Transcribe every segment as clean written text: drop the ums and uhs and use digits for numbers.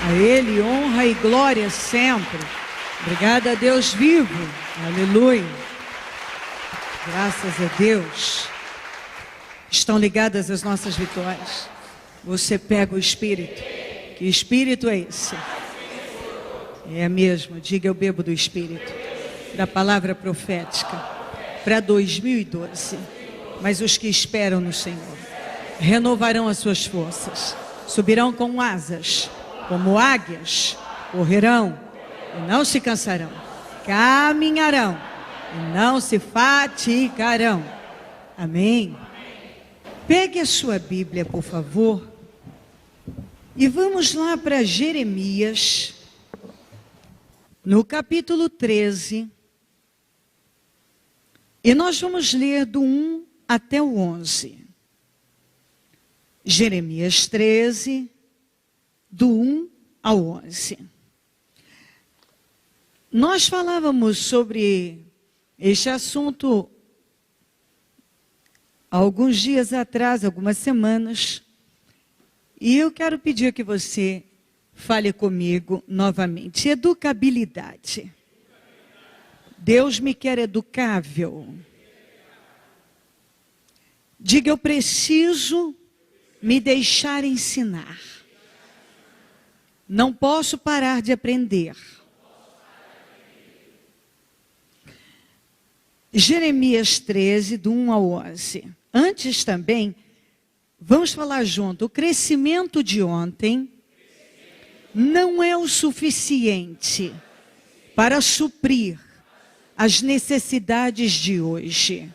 A Ele honra e glória sempre. Obrigada a Deus vivo. Aleluia. Graças a Deus. Estão ligadas as nossas vitórias. Você pega o Espírito. Que Espírito é esse? É mesmo. Diga, eu bebo do Espírito. Da palavra profética. Para 2012. Mas os que esperam no Senhor renovarão as suas forças. Subirão com asas. Como águias, correrão e não se cansarão, caminharão e não se fatigarão. Amém? Pegue a sua Bíblia, por favor, e vamos lá para Jeremias, no capítulo 13, e nós vamos ler do 1 até o 11. Jeremias 13, do 1 ao 11. Nós falávamos sobre este assunto há alguns dias atrás, algumas semanas, e eu quero pedir que você fale comigo novamente. Educabilidade. Deus me quer educável. Diga, eu preciso me deixar ensinar. Não posso parar de aprender. Jeremias 13, do 1 ao 11. Antes também, vamos falar junto. O crescimento de ontem não é o suficiente para suprir as necessidades de hoje.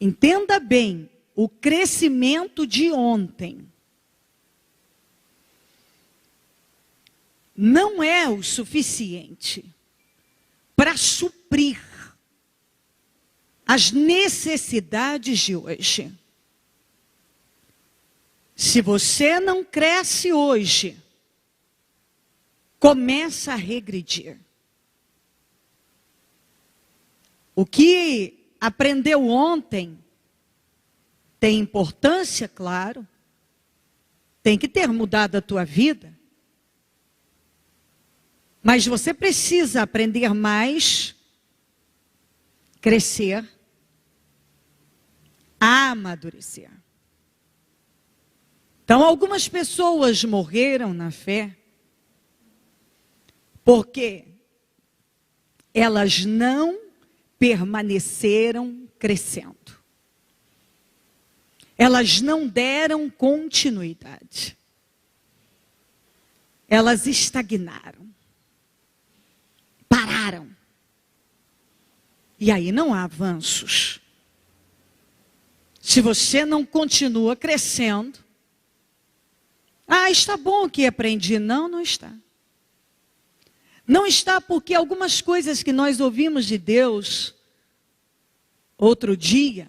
Entenda bem, o crescimento de ontem não é o suficiente para suprir as necessidades de hoje. Se você não cresce hoje, começa a regredir. O que aprendeu ontem tem importância, claro, tem que ter mudado a tua vida. Mas você precisa aprender mais, crescer, amadurecer. Então, algumas pessoas morreram na fé porque elas não permaneceram crescendo. Elas não deram continuidade. Elas estagnaram. Pararam. E aí não há avanços. Se você não continua crescendo, está bom que aprendi. Não, não está. Não está porque algumas coisas que nós ouvimos de Deus outro dia,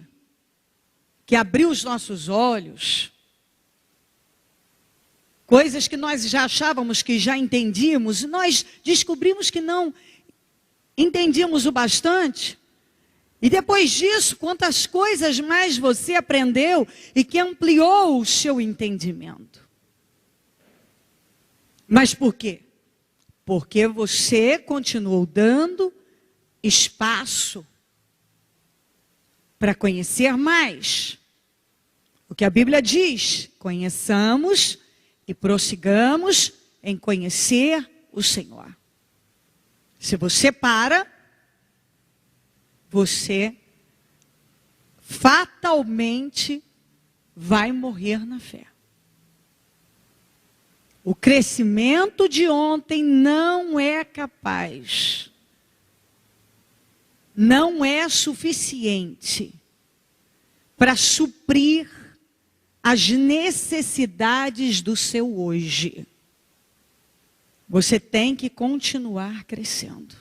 que abriu os nossos olhos, coisas que nós já achávamos que já entendíamos, nós descobrimos que não entendíamos o bastante. E depois disso, quantas coisas mais você aprendeu e que ampliou o seu entendimento. Mas por quê? Porque você continuou dando espaço para conhecer mais. O que a Bíblia diz, conheçamos e prossigamos em conhecer o Senhor. Se você para, você fatalmente vai morrer na fé. O crescimento de ontem não é capaz, não é suficiente para suprir as necessidades do seu hoje. Você tem que continuar crescendo.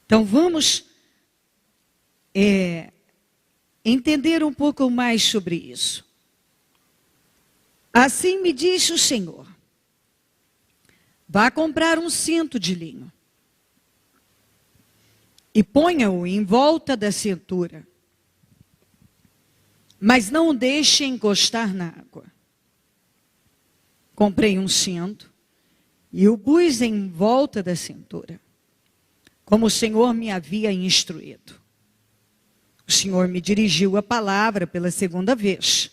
Então vamos entender um pouco mais sobre isso. Assim me disse o Senhor: vá comprar um cinto de linho e ponha-o em volta da cintura, mas não o deixe encostar na água. comprei um cinto e o pus em volta da cintura, como o Senhor me havia instruído. O Senhor me dirigiu a palavra pela segunda vez,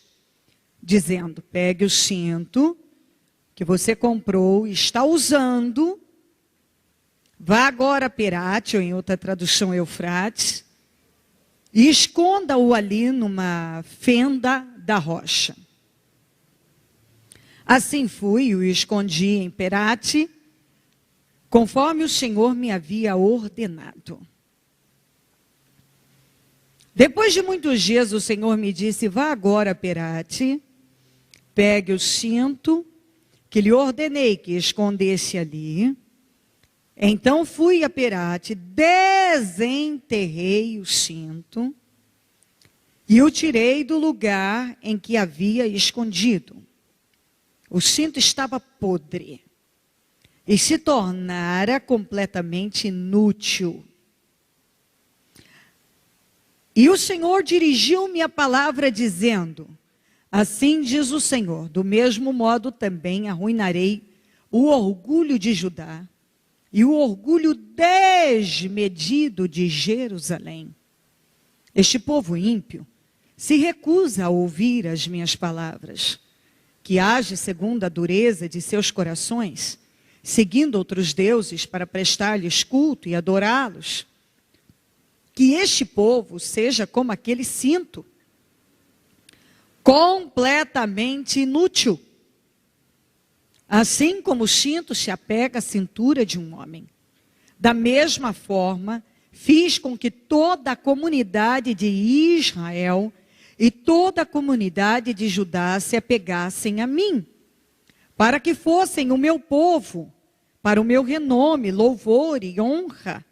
dizendo: pegue o cinto que você comprou e está usando, vá agora a Perate, ou em outra tradução Eufrates, e esconda-o ali numa fenda da rocha. Assim fui e o escondi em Perate, conforme o Senhor me havia ordenado. Depois de muitos dias, o Senhor me disse: vá agora a Perate, pegue o cinto que lhe ordenei que escondesse ali. Então fui a Perate, desenterrei o cinto e o tirei do lugar em que havia escondido. O cinto estava podre e se tornara completamente inútil. E o Senhor dirigiu-me a palavra dizendo: assim diz o Senhor, do mesmo modo também arruinarei o orgulho de Judá e o orgulho desmedido de Jerusalém. Este povo ímpio se recusa a ouvir as minhas palavras, que age segundo a dureza de seus corações, seguindo outros deuses para prestar-lhes culto e adorá-los. Que este povo seja como aquele cinto, completamente inútil. Assim como o cinto se apega à cintura de um homem, da mesma forma, fiz com que toda a comunidade de Israel e toda a comunidade de Judá se apegassem a mim, para que fossem o meu povo, para o meu renome, louvor e honra.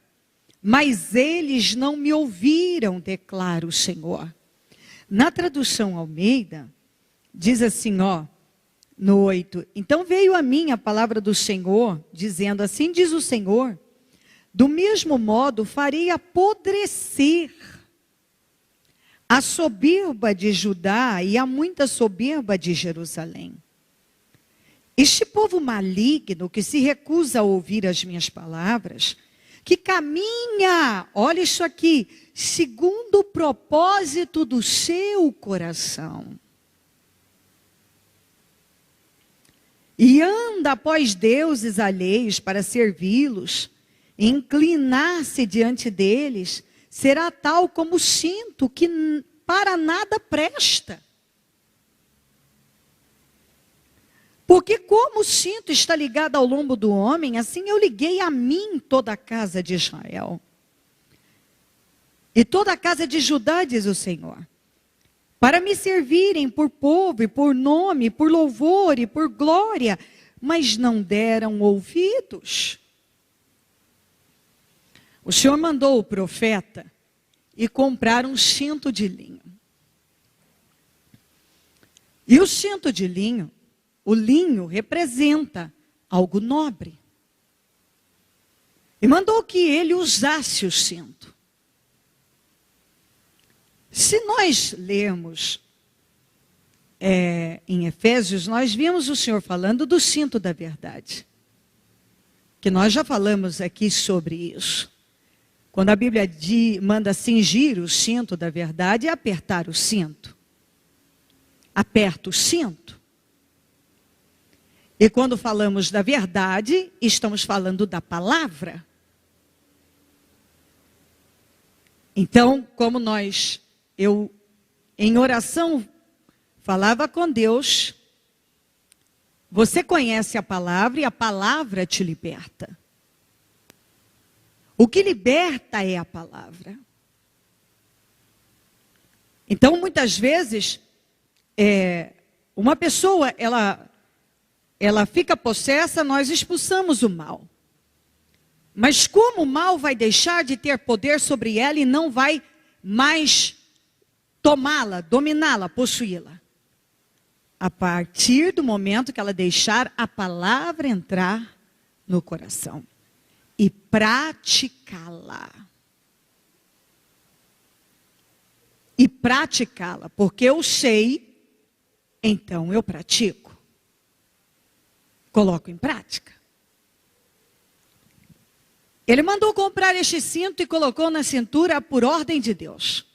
Mas eles não me ouviram, declara o Senhor. Na tradução Almeida, diz assim, no 8, então veio a mim a palavra do Senhor, dizendo: assim diz o Senhor, do mesmo modo farei apodrecer a soberba de Judá e a muita soberba de Jerusalém. Este povo maligno que se recusa a ouvir as minhas palavras, que caminha, olha isso aqui, segundo o propósito do seu coração, e anda após deuses alheios para servi-los, e inclinar-se diante deles, será tal como o cinto que para nada presta. Porque como o cinto está ligado ao lombo do homem, assim eu liguei a mim toda a casa de Israel. E toda a casa de Judá, diz o Senhor, para me servirem por povo e por nome, por louvor e por glória, mas não deram ouvidos. O Senhor mandou o profeta e comprar um cinto de linho. E o cinto de linho, o linho representa algo nobre. E mandou que ele usasse o cinto. Se nós lermos em Efésios, nós vimos o Senhor falando do cinto da verdade. Que nós já falamos aqui sobre isso. Quando a Bíblia manda cingir o cinto da verdade, é apertar o cinto. Aperta o cinto. E quando falamos da verdade, estamos falando da palavra. Então, como eu em oração falava com Deus, você conhece a palavra e a palavra te liberta. O que liberta é a palavra. Então, muitas vezes, uma pessoa, ela fica possessa, nós expulsamos o mal. Mas como o mal vai deixar de ter poder sobre ela e não vai mais tomá-la, dominá-la, possuí-la? A partir do momento que ela deixar a palavra entrar no coração e praticá-la. E praticá-la, porque eu sei, então eu pratico. coloco em prática. Ele mandou comprar este cinto e colocou na cintura por ordem de Deus.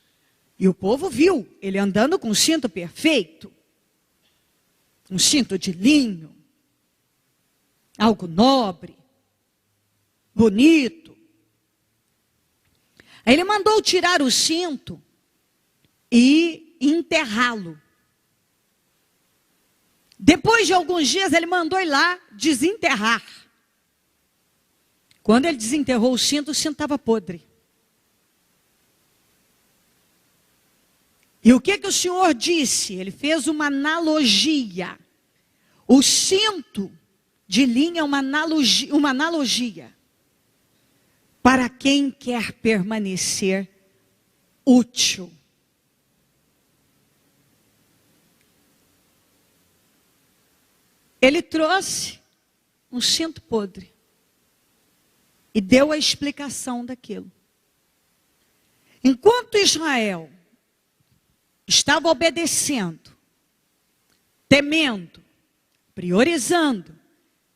E o povo viu ele andando com um cinto perfeito. Um cinto de linho. Algo nobre. Bonito. Aí ele mandou tirar o cinto e enterrá-lo. Depois de alguns dias ele mandou ir lá desenterrar. Quando ele desenterrou o cinto estava podre. E o que o Senhor disse? Ele fez uma analogia. O cinto de linha é uma analogia para quem quer permanecer útil. Ele trouxe um cinto podre e deu a explicação daquilo. Enquanto Israel estava obedecendo, temendo, priorizando,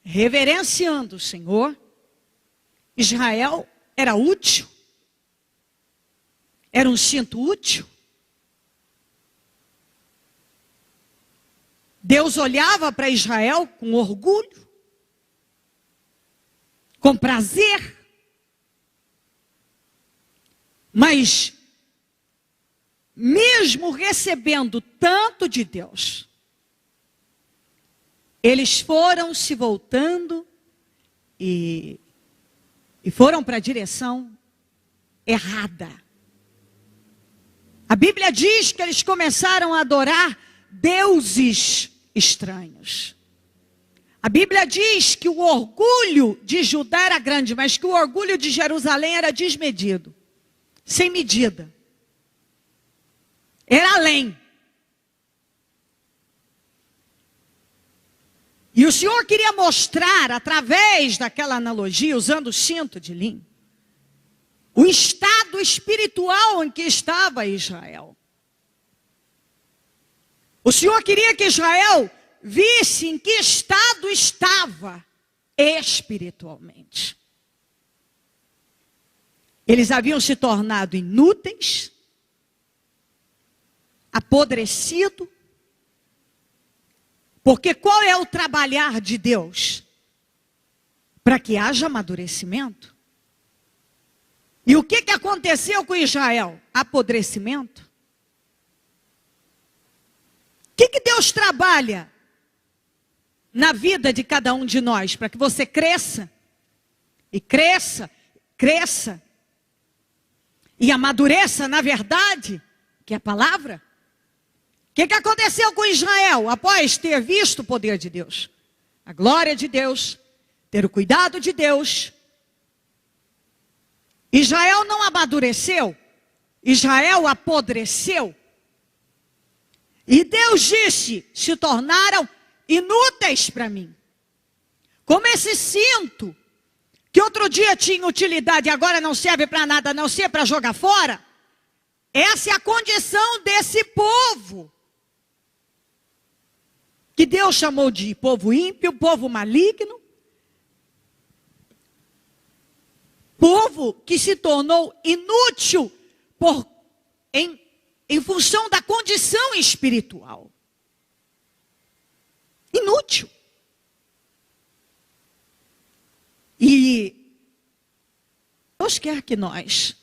reverenciando o Senhor, Israel era útil. Era um cinto útil. Deus olhava para Israel com orgulho, com prazer. Mas, mesmo recebendo tanto de Deus, eles foram se voltando e foram para a direção errada. A Bíblia diz que eles começaram a adorar deuses estranhos. A Bíblia diz que o orgulho de Judá era grande, mas que o orgulho de Jerusalém era desmedido, sem medida. Era além. E o Senhor queria mostrar, através daquela analogia, usando o cinto de linho, o estado espiritual em que estava Israel. O Senhor queria que Israel visse em que estado estava espiritualmente. Eles haviam se tornado inúteis, apodrecido. Porque qual é o trabalhar de Deus? Para que haja amadurecimento. E o que aconteceu com Israel? Apodrecimento. O que Deus trabalha na vida de cada um de nós? Para que você cresça, e cresça, cresça, e amadureça na verdade, que é a palavra. O que aconteceu com Israel após ter visto o poder de Deus? A glória de Deus, ter o cuidado de Deus. Israel não amadureceu, Israel apodreceu. E Deus disse, se tornaram inúteis para mim. Como esse cinto, que outro dia tinha utilidade e agora não serve para nada, a não ser para jogar fora. Essa é a condição desse povo. Que Deus chamou de povo ímpio, povo maligno. Povo que se tornou inútil em função da condição espiritual. Inútil. E Deus quer que nós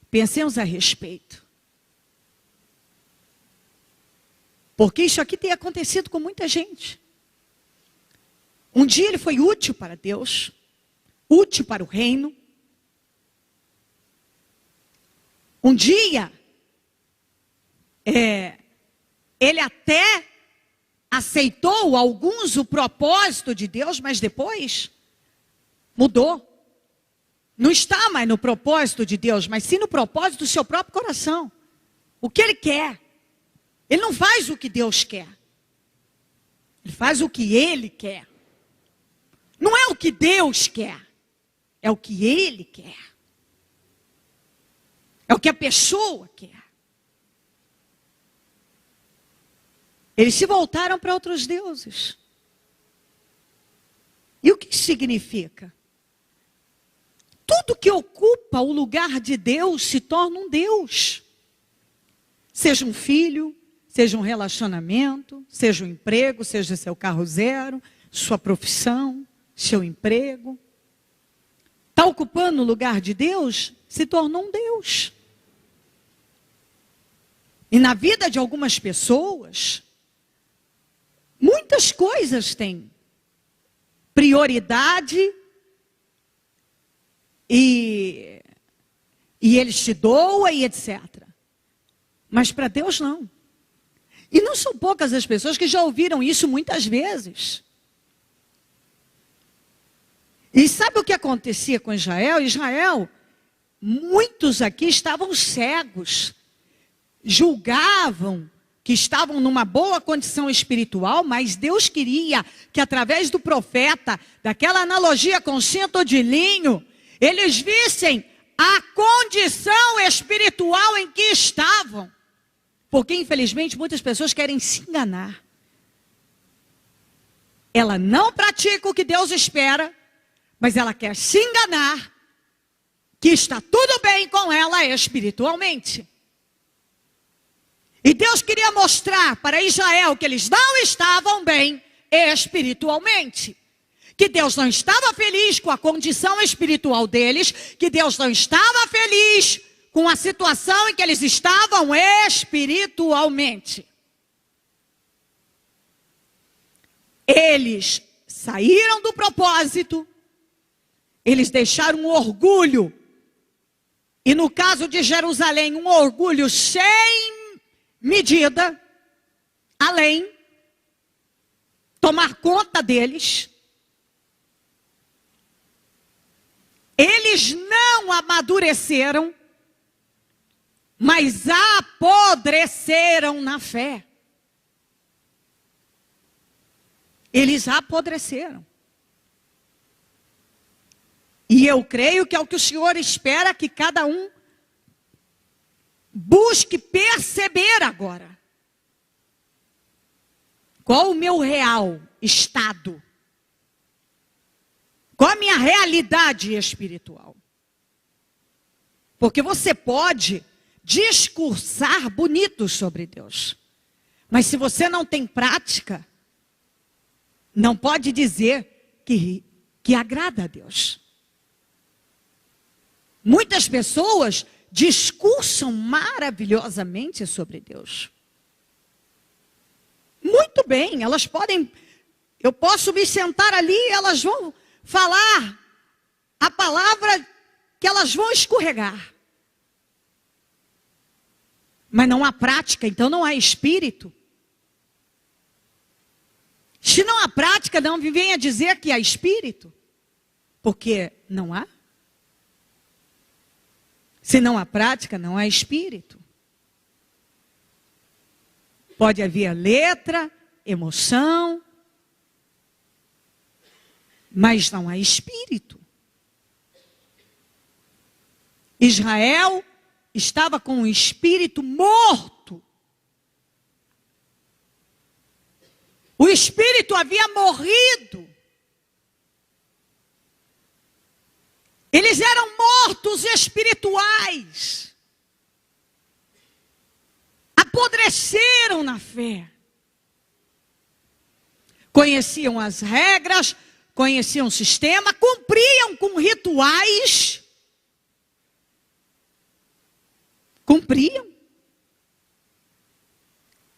pensemos a respeito. Porque isso aqui tem acontecido com muita gente. Um dia ele foi útil para Deus, útil para o reino. Um dia, ele até aceitou alguns o propósito de Deus, mas depois mudou. Não está mais no propósito de Deus, mas sim no propósito do seu próprio coração. O que ele quer. Ele não faz o que Deus quer. Ele faz o que ele quer. Não é o que Deus quer. É o que ele quer. É o que a pessoa quer. Eles se voltaram para outros deuses. significa? Tudo que ocupa o lugar de Deus se torna um Deus. Seja um filho, seja um relacionamento, seja um emprego, seja seu carro zero, sua profissão, seu emprego. Está ocupando o lugar de Deus, se tornou um Deus. E na vida de algumas pessoas, muitas coisas têm prioridade e Ele te doa e etc. Mas para Deus não. E não são poucas as pessoas que já ouviram isso muitas vezes. E sabe o que acontecia com Israel? Israel, muitos aqui estavam cegos. Julgavam que estavam numa boa condição espiritual, mas Deus queria que através do profeta, daquela analogia com cinto de linho, eles vissem a condição espiritual em que estavam. Porque infelizmente muitas pessoas querem se enganar. Ela não pratica o que Deus espera, mas ela quer se enganar que está tudo bem com ela espiritualmente. E Deus queria mostrar para Israel que eles não estavam bem espiritualmente. Que Deus não estava feliz com a condição espiritual deles. Que Deus não estava feliz com a situação em que eles estavam espiritualmente. Eles saíram do propósito. Eles deixaram um orgulho. E no caso de Jerusalém, um orgulho sem medida, além, tomar conta deles. Eles não amadureceram, mas apodreceram na fé. Eles apodreceram. E eu creio que é o que o Senhor espera que cada um busque perceber agora. Qual o meu real estado? Qual a minha realidade espiritual? Porque você pode discursar bonito sobre Deus. Mas se você não tem prática, não pode dizer que agrada a Deus. Muitas pessoas discursam maravilhosamente sobre Deus. Muito bem, elas podem, eu posso me sentar ali e elas vão falar a palavra que elas vão escorregar. Mas não há prática, então não há espírito. Se não há prática, não venha dizer que há espírito, porque não há. Se não há prática, não há espírito. Pode haver letra, emoção, mas não há espírito. Israel estava com o espírito morto. O espírito havia morrido. Eles eram mortos espirituais. Apodreceram na fé. Conheciam as regras, conheciam o sistema, cumpriam com rituais. Cumpriam.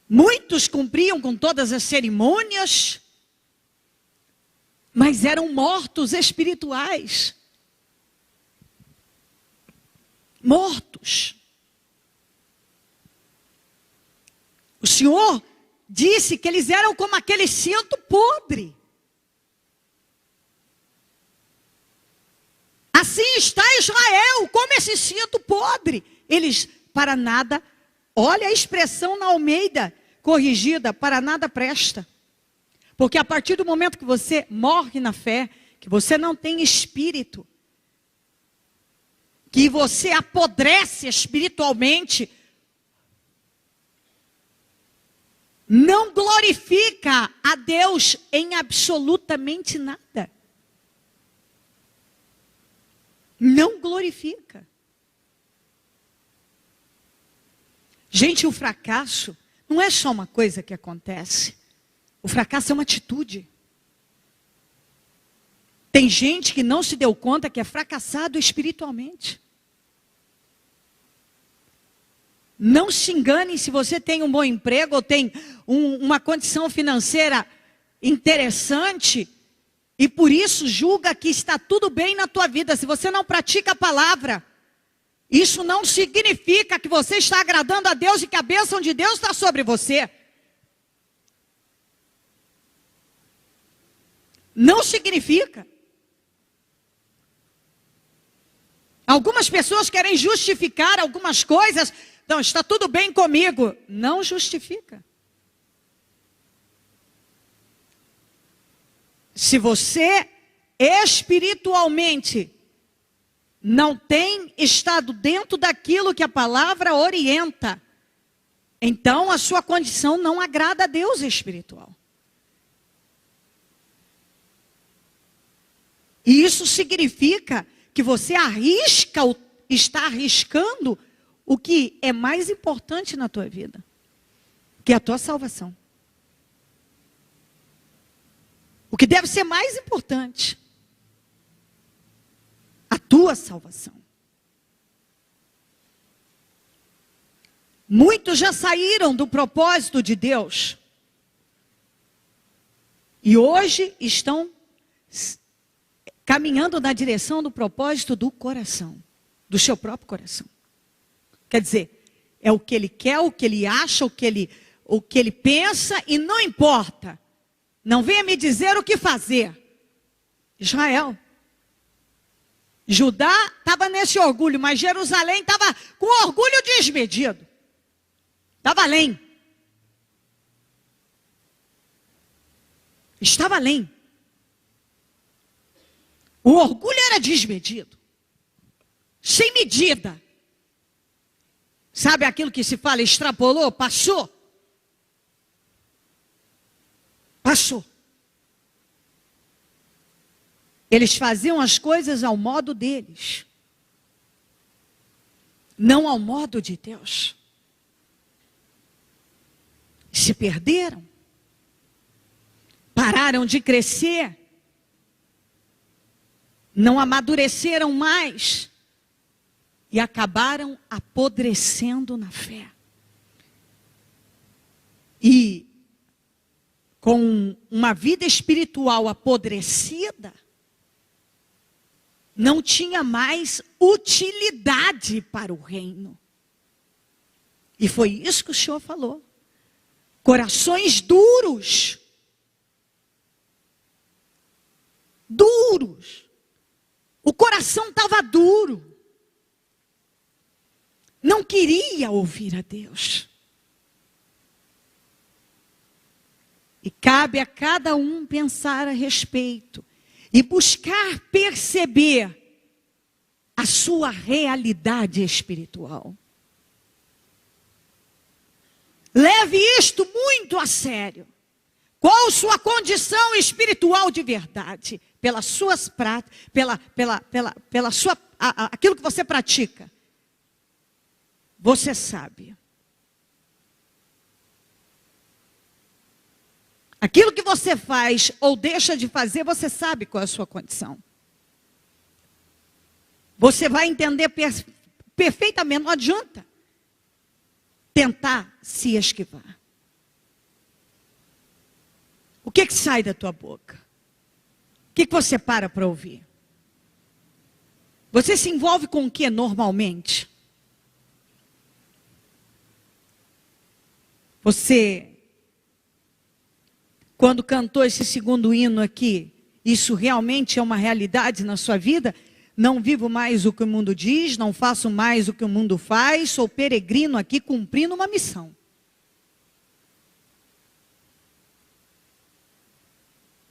Muitos cumpriam com todas as cerimônias, mas eram mortos espirituais. Mortos. O Senhor disse que eles eram como aquele cinto podre. Assim está Israel, como esse cinto podre. Eles, para nada, olha a expressão na Almeida, corrigida, para nada presta. Porque a partir do momento que você morre na fé, que você não tem espírito, que você apodrece espiritualmente, não glorifica a Deus em absolutamente nada. Não glorifica. Gente, o fracasso não é só uma coisa que acontece. O fracasso é uma atitude. Tem gente que não se deu conta que é fracassado espiritualmente. Não se engane se você tem um bom emprego ou tem uma condição financeira interessante e por isso julga que está tudo bem na tua vida. Se você não pratica a palavra, isso não significa que você está agradando a Deus e que a bênção de Deus está sobre você. Não significa. Algumas pessoas querem justificar algumas coisas. Não, está tudo bem comigo. Não justifica. Se você espiritualmente não tem estado dentro daquilo que a palavra orienta, então a sua condição não agrada a Deus espiritual. E isso significa que você está arriscando o que é mais importante na tua vida, que é a tua salvação. O que deve ser mais importante, a tua salvação. Muitos já saíram do propósito de Deus e hoje estão caminhando na direção do propósito do coração, do seu próprio coração. Quer dizer, é o que ele quer, o que ele acha, o que ele pensa, e não importa. Não venha me dizer o que fazer. Israel. Judá estava nesse orgulho, mas Jerusalém estava com orgulho desmedido. Estava além. Estava além. O orgulho era desmedido. Sem medida. Sabe aquilo que se fala, extrapolou, passou? Passou. Eles faziam as coisas ao modo deles. Não ao modo de Deus. Se perderam. Pararam de crescer. Não amadureceram mais. E acabaram apodrecendo na fé. E com uma vida espiritual apodrecida, não tinha mais utilidade para o reino. E foi isso que o Senhor falou. Corações duros. Duros. O coração estava duro. Não queria ouvir a Deus. E cabe a cada um pensar a respeito e buscar perceber a sua realidade espiritual. Leve isto muito a sério. Qual sua condição espiritual de verdade? Pelas suas práticas, pela sua, aquilo que você pratica. Você sabe. Aquilo que você faz ou deixa de fazer, você sabe qual é a sua condição. Você vai entender perfeitamente, não adianta tentar se esquivar. O que sai da tua boca? O que você para ouvir? Você se envolve com o que normalmente? Você, quando cantou esse segundo hino aqui, isso realmente é uma realidade na sua vida? Não vivo mais o que o mundo diz, não faço mais o que o mundo faz, sou peregrino aqui cumprindo uma missão.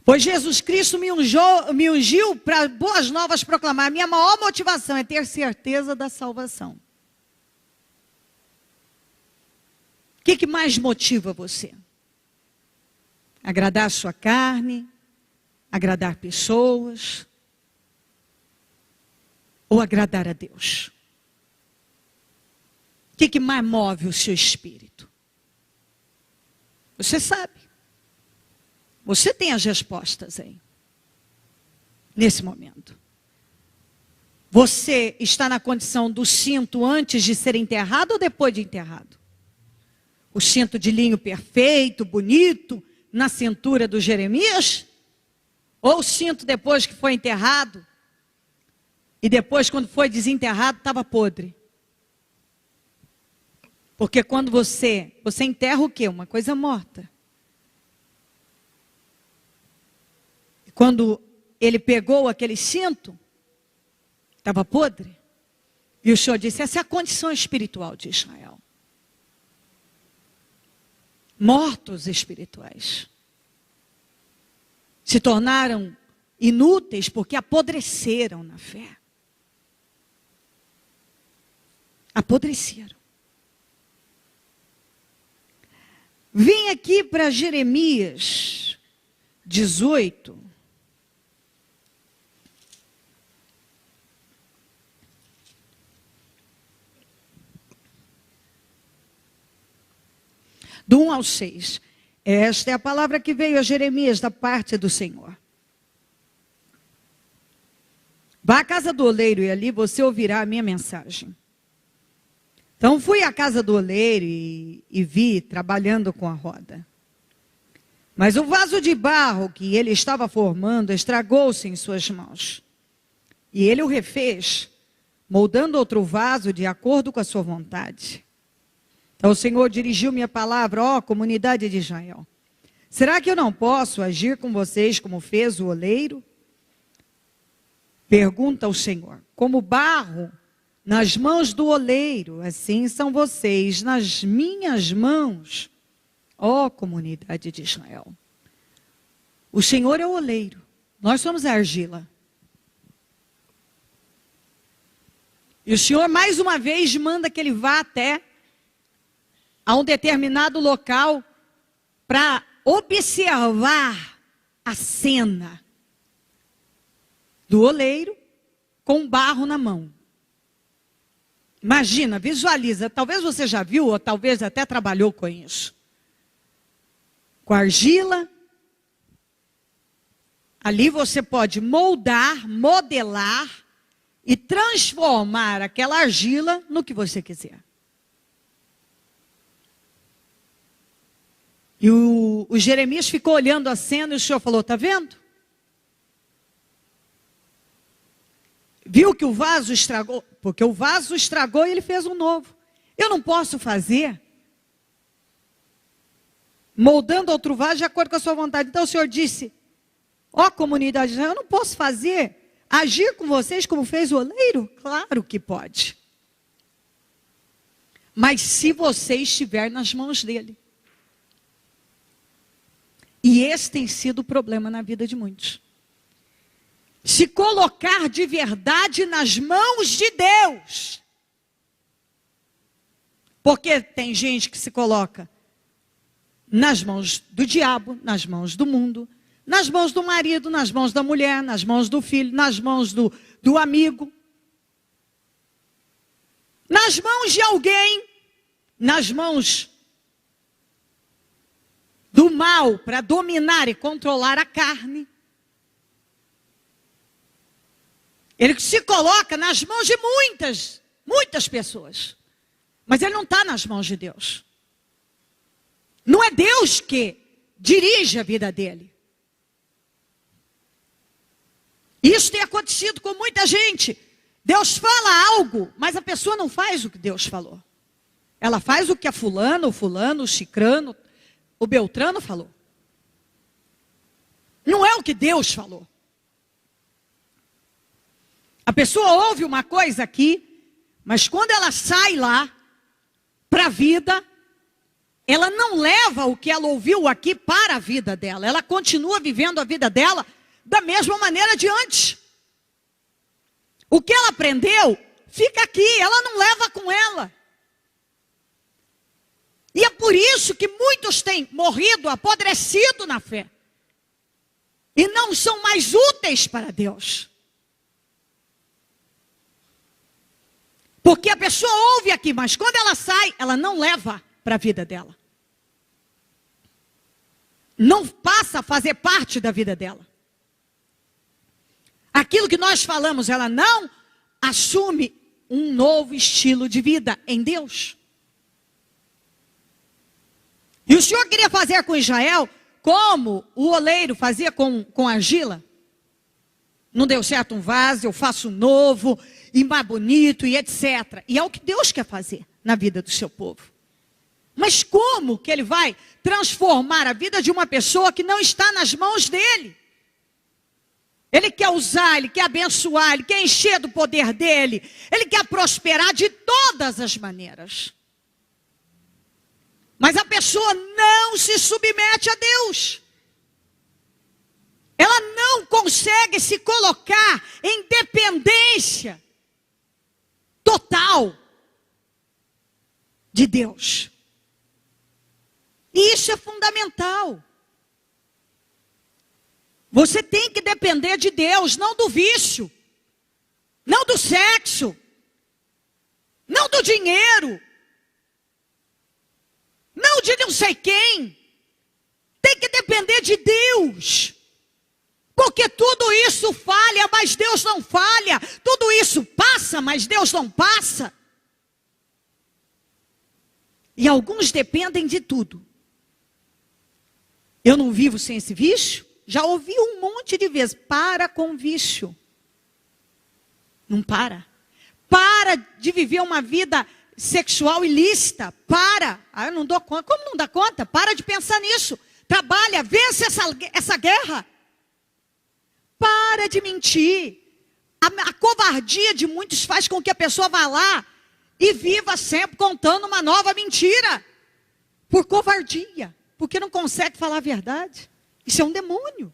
Pois Jesus Cristo me ungiu para boas novas proclamar. A minha maior motivação é ter certeza da salvação. O que mais motiva você? Agradar a sua carne, agradar pessoas, ou agradar a Deus? O que mais move o seu espírito? Você sabe. Você tem as respostas aí. Nesse momento. Você está na condição do cinto antes de ser enterrado ou depois de enterrado? O cinto de linho perfeito, bonito, na cintura do Jeremias? Ou o cinto depois que foi enterrado? E depois, quando foi desenterrado, estava podre? Porque quando você enterra o quê? Uma coisa morta. E quando ele pegou aquele cinto, estava podre. E o Senhor disse, essa é a condição espiritual de Israel. Mortos espirituais. Se tornaram inúteis porque apodreceram na fé. Apodreceram. Vem aqui para Jeremias 18. Do 1 ao 6. Esta é a palavra que veio a Jeremias da parte do Senhor. Vá à casa do oleiro e ali você ouvirá a minha mensagem. Então fui à casa do oleiro e vi trabalhando com a roda. Mas o vaso de barro que ele estava formando estragou-se em suas mãos. E ele o refez, moldando outro vaso de acordo com a sua vontade. Então o Senhor dirigiu-me a palavra, ó comunidade de Israel. Será que eu não posso agir com vocês como fez o oleiro? Pergunta o Senhor. Como barro nas mãos do oleiro, assim são vocês nas minhas mãos, ó comunidade de Israel. O Senhor é o oleiro, nós somos a argila. E o Senhor mais uma vez manda que ele vá até a um determinado local para observar a cena do oleiro com barro na mão. Imagina, visualiza, talvez você já viu ou talvez até trabalhou com isso. Com argila, ali você pode moldar, modelar e transformar aquela argila no que você quiser. E o Jeremias ficou olhando a cena e o Senhor falou, está vendo? Viu que o vaso estragou? Porque o vaso estragou e ele fez um novo. Eu não posso fazer moldando outro vaso de acordo com a sua vontade. Então o Senhor disse, ó comunidade de Israel, eu não posso fazer, agir com vocês como fez o oleiro? Claro que pode. Mas se você estiver nas mãos dele. E esse tem sido o problema na vida de muitos. Se colocar de verdade nas mãos de Deus. Porque tem gente que se coloca nas mãos do diabo, nas mãos do mundo, nas mãos do marido, nas mãos da mulher, nas mãos do filho, nas mãos do amigo. Nas mãos de alguém, nas mãos do mal para dominar e controlar a carne. Ele se coloca nas mãos de muitas pessoas. Mas ele não está nas mãos de Deus. Não é Deus que dirige a vida dele. Isso tem acontecido com muita gente. Deus fala algo, mas a pessoa não faz o que Deus falou. Ela faz o que a fulano, o cicrano, o beltrano falou. Não é o que Deus falou. A pessoa ouve uma coisa aqui, mas quando ela sai lá para a vida, ela não leva o que ela ouviu aqui para a vida dela. Ela continua vivendo a vida dela da mesma maneira de antes. O que ela aprendeu fica aqui, ela não leva com ela. E é por isso que muitos têm morrido, apodrecido na fé. E não são mais úteis para Deus. Porque a pessoa ouve aqui, mas quando ela sai, ela não leva para a vida dela. Não passa a fazer parte da vida dela. Aquilo que nós falamos, ela não assume um novo estilo de vida em Deus. E o Senhor queria fazer com Israel como o oleiro fazia com argila. Não deu certo um vaso, eu faço um novo, e mais bonito, e etc. E é o que Deus quer fazer na vida do seu povo. Mas como que ele vai transformar a vida de uma pessoa que não está nas mãos dele? Ele quer usar, ele quer abençoar, ele quer encher do poder dele, ele quer prosperar de todas as maneiras. Mas a pessoa não se submete a Deus. Ela não consegue se colocar em dependência total de Deus. E isso é fundamental. Você tem que depender de Deus, não do vício, não do sexo, não do dinheiro, não de não sei quem. Tem que depender de Deus. Porque tudo isso falha, mas Deus não falha. Tudo isso passa, mas Deus não passa. E alguns dependem de tudo. Eu não vivo sem esse vício? Já ouvi um monte de vezes. Para com vício. Não para. Para de viver uma vida sexual ilícita. Para. Eu não dou conta. Como não dá conta? Para de pensar nisso. Trabalha, vence essa guerra. Para de mentir. A covardia de muitos faz com que a pessoa vá lá e viva sempre contando uma nova mentira. Por covardia. Porque não consegue falar a verdade. Isso é um demônio.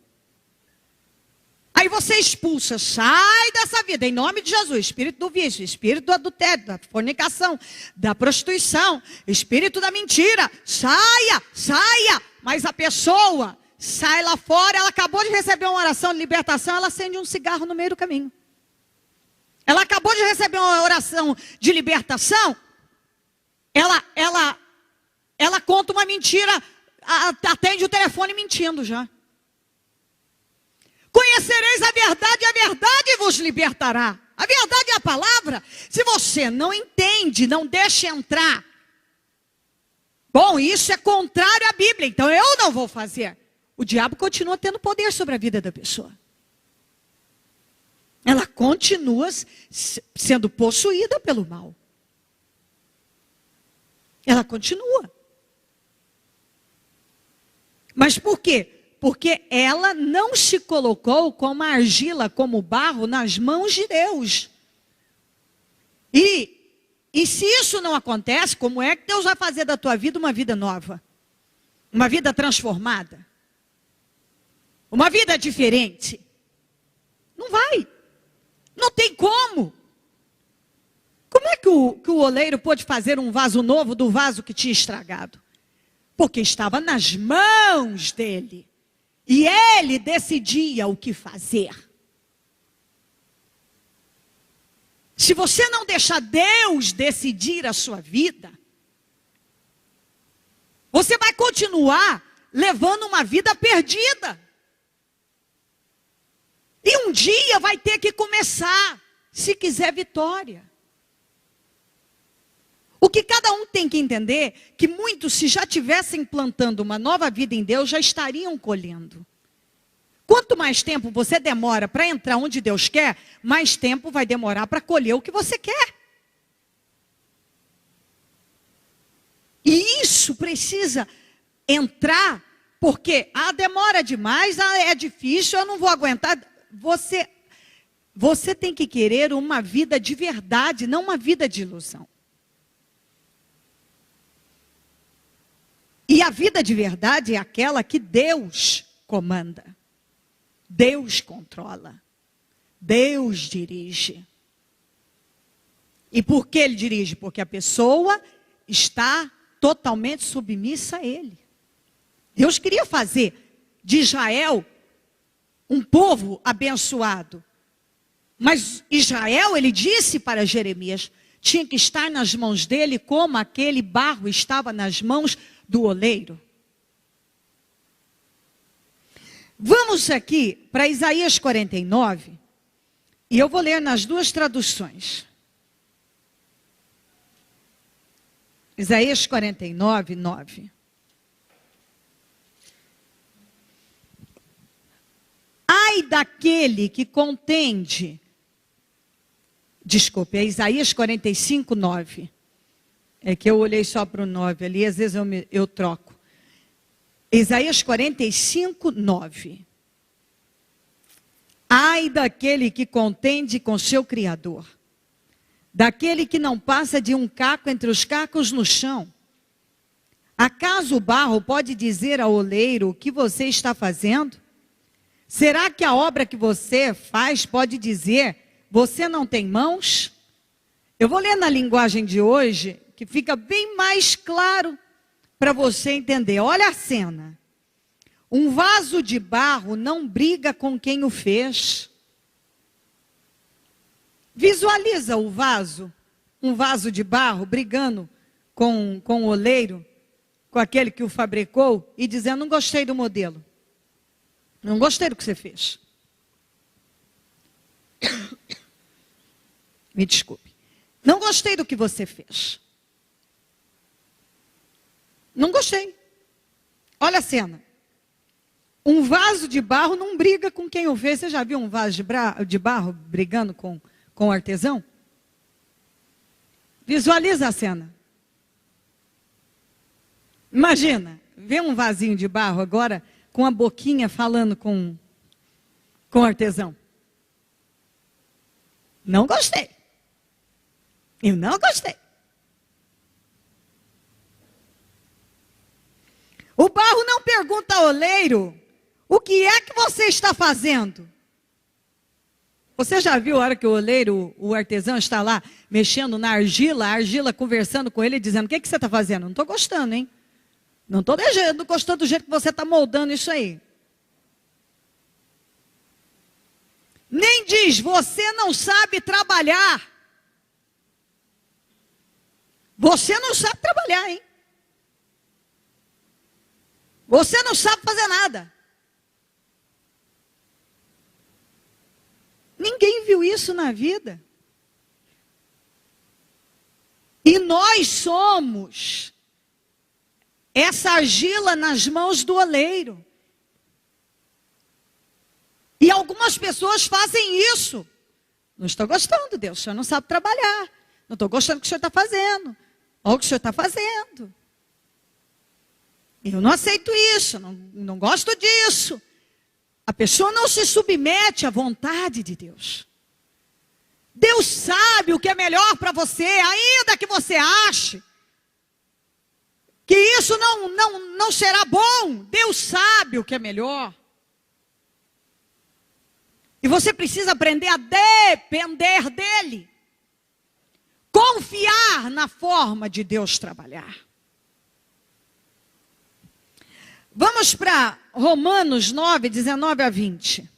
Aí você expulsa, sai dessa vida, em nome de Jesus. Espírito do vício, espírito do adultério, da fornicação, da prostituição, espírito da mentira. Saia, saia. Mas a pessoa sai lá fora, ela acabou de receber uma oração de libertação, ela acende um cigarro no meio do caminho. Ela acabou de receber uma oração de libertação, ela conta uma mentira, atende o telefone mentindo já. Conhecereis a verdade e a verdade vos libertará. A verdade é a palavra. Se você não entende, não deixa entrar. Bom, isso é contrário à Bíblia, então eu não vou fazer. O diabo continua tendo poder sobre a vida da pessoa. Ela continua sendo possuída pelo mal. Ela continua. Mas por quê? Porque ela não se colocou como a argila, como barro nas mãos de Deus. E se isso não acontece, como é que Deus vai fazer da tua vida uma vida nova? Uma vida transformada? Uma vida diferente? Não vai. Não tem como. Como é que o oleiro pôde fazer um vaso novo do vaso que tinha estragado? Porque estava nas mãos dele. E ele decidia o que fazer. Se você não deixar Deus decidir a sua vida, você vai continuar levando uma vida perdida. E um dia vai ter que começar, se quiser vitória. O que cada um tem que entender, que muitos, se já tivessem plantando uma nova vida em Deus, já estariam colhendo. Quanto mais tempo você demora para entrar onde Deus quer, mais tempo vai demorar para colher o que você quer. E isso precisa entrar, porque demora demais, é difícil, eu não vou aguentar. Você tem que querer uma vida de verdade, não uma vida de ilusão. E a vida de verdade é aquela que Deus comanda. Deus controla. Deus dirige. E por que Ele dirige? Porque a pessoa está totalmente submissa a Ele. Deus queria fazer de Israel um povo abençoado. Mas Israel, Ele disse para Jeremias, tinha que estar nas mãos dele como aquele barro estava nas mãos do oleiro. Vamos aqui para Isaías 49, e eu vou ler nas duas traduções. Isaías 49, 9. Ai daquele que contende. Desculpe, é Isaías 45, 9. É que eu olhei só para o 9 ali, às vezes eu troco. Isaías 45, 9. Ai daquele que contende com seu Criador, daquele que não passa de um caco entre os cacos no chão. Acaso o barro pode dizer ao oleiro o que você está fazendo? Será que a obra que você faz pode dizer, você não tem mãos? Eu vou ler na linguagem de hoje, que fica bem mais claro para você entender. Olha a cena. Um vaso de barro não briga com quem o fez. Visualiza o vaso, um vaso de barro brigando com o oleiro, com aquele que o fabricou, e dizendo, não gostei do modelo. Não gostei do que você fez. Me desculpe. Não gostei do que você fez. Não gostei. Olha a cena. Um vaso de barro não briga com quem o fez. Você já viu um vaso de barro brigando com o artesão? Visualiza a cena. Imagina, vê um vasinho de barro agora com a boquinha falando com o artesão. Não gostei. Eu não gostei. O barro não pergunta ao oleiro, o que é que você está fazendo? Você já viu a hora que o oleiro, o artesão está lá mexendo na argila, a argila conversando com ele, dizendo, o que é que você está fazendo? Não estou gostando, hein? Não estou gostando do jeito que você está moldando isso aí. Nem diz, você não sabe trabalhar. Você não sabe trabalhar, hein? Você não sabe fazer nada. Ninguém viu isso na vida. E nós somos essa argila nas mãos do oleiro. E algumas pessoas fazem isso. Não estou gostando, Deus, o senhor não sabe trabalhar. Não estou gostando do que o senhor está fazendo. Olha o que o senhor está fazendo. Eu não aceito isso, não gosto disso. A pessoa não se submete à vontade de Deus. Deus sabe o que é melhor para você, ainda que você ache que isso não será bom. Deus sabe o que é melhor. E você precisa aprender a depender dEle. Confiar na forma de Deus trabalhar. Vamos para Romanos 9, 19 a 20.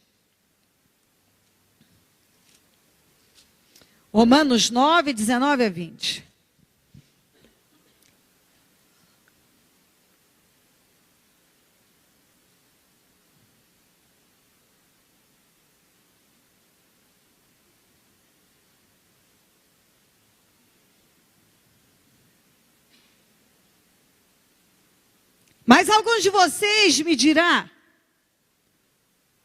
Romanos 9, 19 a 20. Mas alguns de vocês me dirão,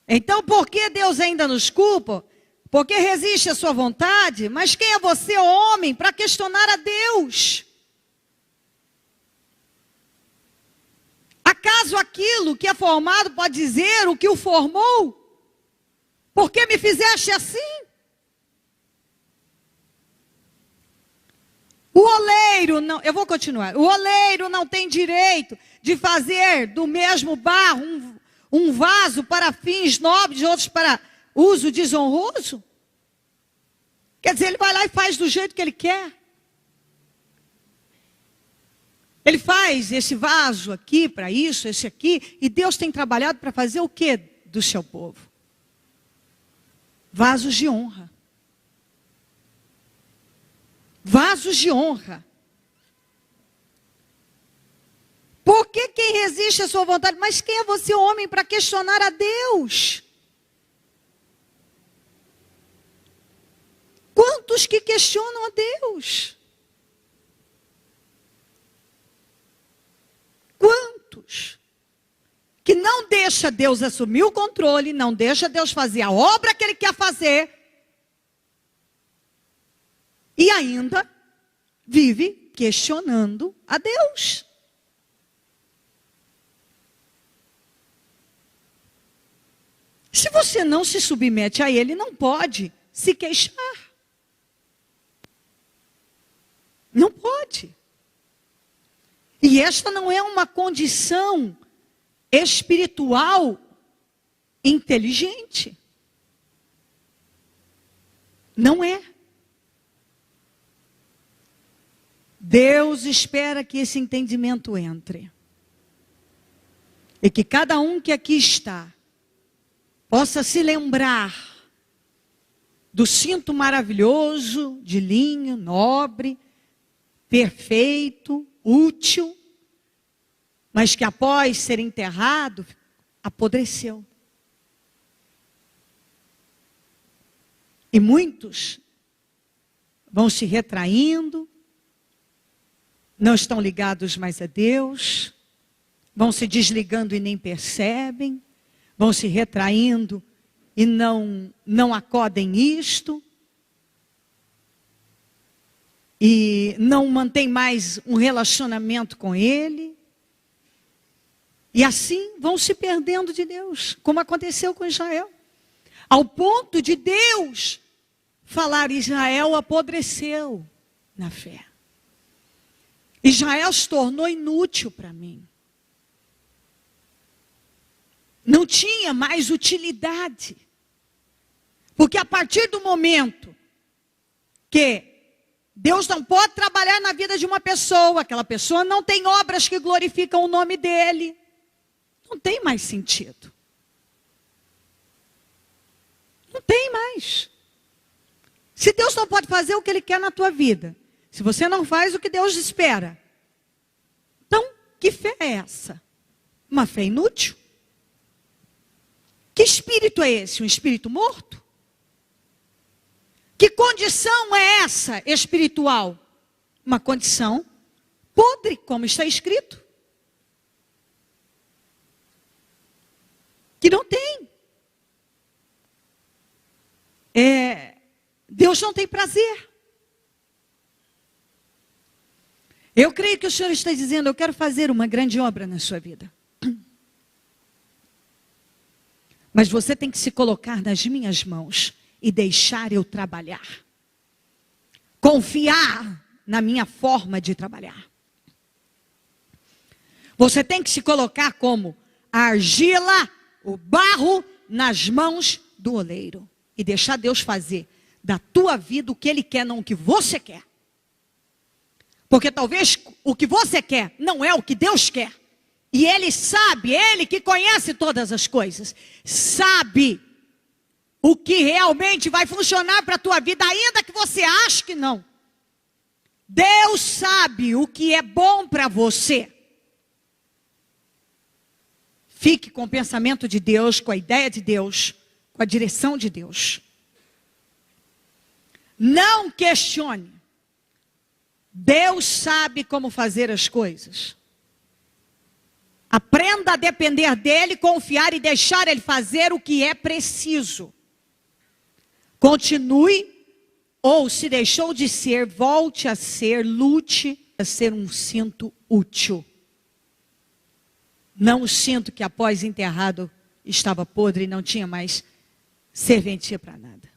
então por que Deus ainda nos culpa? Porque resiste à sua vontade? Mas quem é você, homem, para questionar a Deus? Acaso aquilo que é formado pode dizer o que o formou? Por que me fizeste assim? O oleiro não, eu vou continuar. O oleiro não tem direito de fazer do mesmo barro um vaso para fins nobres, outros para uso desonroso. Quer dizer, ele vai lá e faz do jeito que ele quer. Ele faz esse vaso aqui para isso, esse aqui, e Deus tem trabalhado para fazer o que do seu povo? Vasos de honra. Vasos vasos de honra. Porque quem resiste à sua vontade? Mas quem é você, homem, para questionar a Deus? Quantos que questionam a Deus? Quantos que não deixa Deus assumir o controle, não deixa Deus fazer a obra que Ele quer fazer, e ainda vive questionando a Deus. Se você não se submete a Ele, não pode se queixar. Não pode. E esta não é uma condição espiritual inteligente. Não é. Deus espera que esse entendimento entre. E que cada um que aqui está possa se lembrar do cinto maravilhoso, de linho, nobre, perfeito, útil, mas que após ser enterrado, apodreceu. E muitos vão se retraindo, não estão ligados mais a Deus, vão se desligando e nem percebem, vão se retraindo e não acodem isto, e não mantém mais um relacionamento com Ele, e assim vão se perdendo de Deus, como aconteceu com Israel, ao ponto de Deus falar: Israel apodreceu na fé, Israel se tornou inútil para mim, não tinha mais utilidade, porque a partir do momento que Deus não pode trabalhar na vida de uma pessoa, aquela pessoa não tem obras que glorificam o nome dele, não tem mais sentido. Não tem mais. Se Deus não pode fazer o que Ele quer na tua vida, se você não faz o que Deus espera, então, que fé é essa? Uma fé inútil? Que espírito é esse? Um espírito morto? Que condição é essa espiritual? Uma condição podre, como está escrito. Que não tem. Deus não tem prazer. Eu creio que o Senhor está dizendo: eu quero fazer uma grande obra na sua vida. Mas você tem que se colocar nas minhas mãos e deixar eu trabalhar. Confiar na minha forma de trabalhar. Você tem que se colocar como a argila, o barro nas mãos do oleiro. E deixar Deus fazer da tua vida o que Ele quer, não o que você quer. Porque talvez o que você quer não é o que Deus quer. E Ele sabe, Ele que conhece todas as coisas, sabe o que realmente vai funcionar para a tua vida, ainda que você ache que não. Deus sabe o que é bom para você. Fique com o pensamento de Deus, com a ideia de Deus, com a direção de Deus. Não questione. Deus sabe como fazer as coisas. Aprenda a depender dEle, confiar e deixar Ele fazer o que é preciso. Continue, ou se deixou de ser, volte a ser, lute a ser um cinto útil. Não o cinto que após enterrado estava podre e não tinha mais serventia para nada.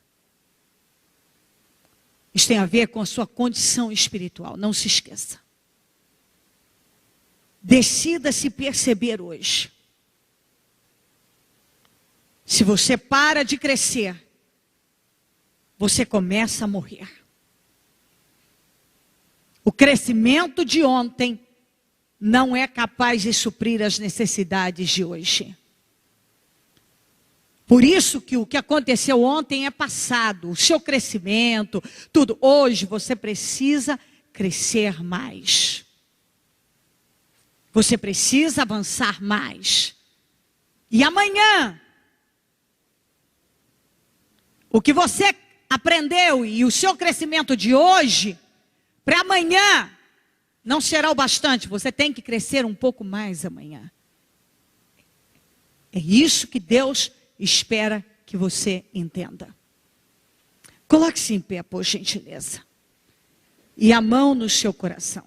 Isso tem a ver com a sua condição espiritual, não se esqueça. Decida se perceber hoje. Se você para de crescer, você começa a morrer. O crescimento de ontem não é capaz de suprir as necessidades de hoje. Por isso que o que aconteceu ontem é passado. O seu crescimento, tudo. Hoje você precisa crescer mais. Você precisa avançar mais. E amanhã, o que você aprendeu e o seu crescimento de hoje, para amanhã, não será o bastante. Você tem que crescer um pouco mais amanhã. É isso que Deus espera que você entenda. Coloque-se em pé, por gentileza. E a mão no seu coração.